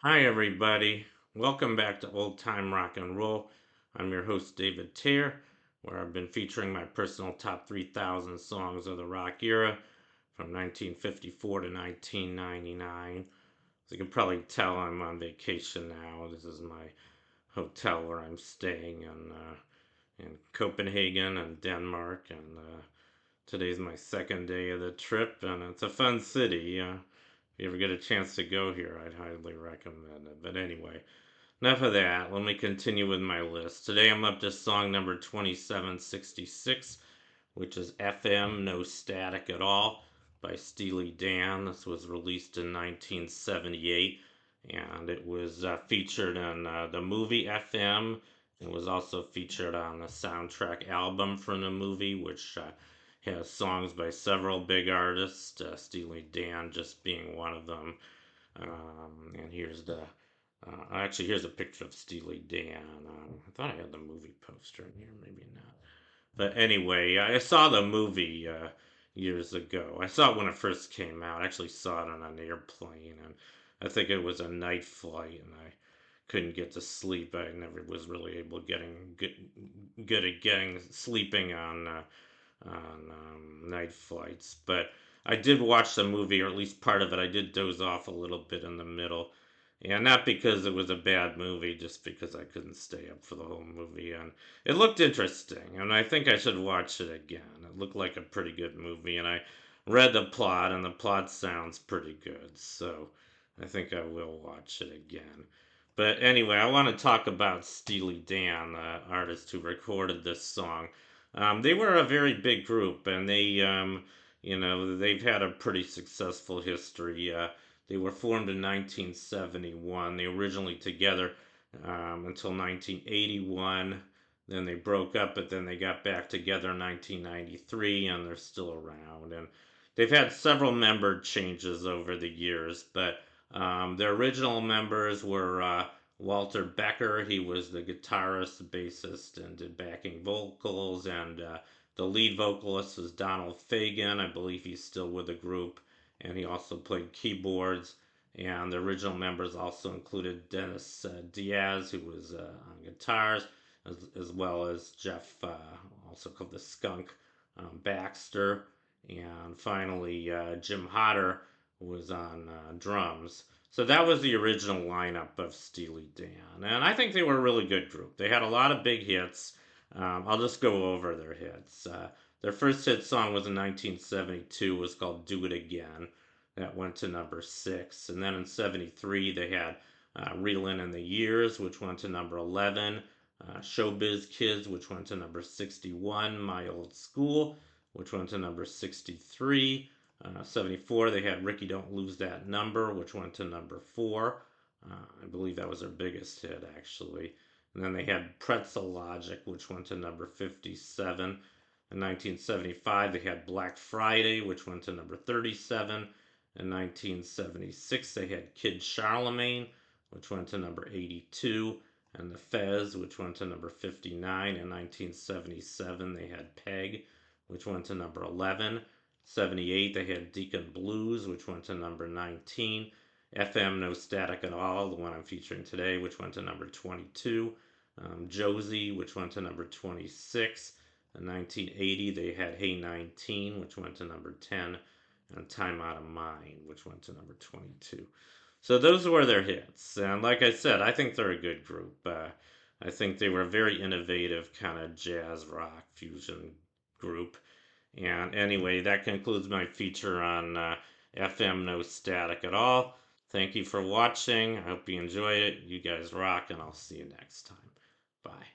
Hi, everybody. Welcome back to Old Time Rock and Roll. I'm your host, David Tear, where I've been featuring my personal top 3,000 songs of the rock era from 1954 to 1999. As you can probably tell, I'm on vacation now. This is my hotel where I'm staying in Copenhagen and Denmark, and today's my second day of the trip, and it's a fun city. If you ever get a chance to go here, I'd highly recommend it. But anyway, enough of that. Let me continue with my list. Today I'm up to song number 2766, which is FM No Static at All by Steely Dan. This was released in 1978, and it was featured in the movie FM. It was also featured on the soundtrack album from the movie, which has songs by several big artists, Steely Dan just being one of them. And here's a picture of Steely Dan. I thought I had the movie poster in here, maybe not. But anyway, I saw the movie years ago. I saw it when it first came out. I actually saw it on an airplane, and I think it was a night flight, and I couldn't get to sleep. I never was really able getting good at getting sleeping on night flights. But I did watch the movie, or at least part of it. I did doze off a little bit in the middle. And not because it was a bad movie, just because I couldn't stay up for the whole movie. And it looked interesting, and I think I should watch it again. It looked like a pretty good movie, and I read the plot, and the plot sounds pretty good. So I think I will watch it again. But anyway, I want to talk about Steely Dan, the artist who recorded this song. They were a very big group, and they've had a pretty successful history. They were formed in 1971. They originally together until 1981. Then they broke up, but then they got back together in 1993, and they're still around. And they've had several member changes over the years, but their original members were Walter Becker. He was the guitarist, bassist, and did backing vocals. And the lead vocalist was Donald Fagen. I believe he's still with the group. And he also played keyboards. And the original members also included Dennis Diaz, who was on guitars, as well as Jeff, also called the Skunk, Baxter. And finally, Jim Hodder was on drums. So that was the original lineup of Steely Dan, and I think they were a really good group. They had a lot of big hits. I'll just go over their hits. Their first hit song was in 1972. Was called "Do It Again." That went to number 6, and then in '73 they had "Reelin' in the Years," which went to number 11. "Showbiz Kids," which went to number 61. "My Old School," which went to number 63. 74, they had Ricky Don't Lose That Number, which went to number 4. I believe that was their biggest hit, actually. And then they had Pretzel Logic, which went to number 57. In 1975, they had Black Friday, which went to number 37. In 1976, they had Kid Charlemagne, which went to number 82. And The Fez, which went to number 59. In 1977, they had Peg, which went to number 11. 78, they had Deacon Blues, which went to number 19. FM No Static at All, the one I'm featuring today, which went to number 22. Josie, which went to number 26. In 1980, they had Hey 19, which went to number 10. And Time Out of Mind, which went to number 22. So those were their hits. And like I said, I think they're a good group. I think they were a very innovative kind of jazz rock fusion group. And anyway, that concludes my feature on FM No Static at All. Thank you for watching. I hope you enjoyed it. You guys rock, and I'll see you next time. Bye.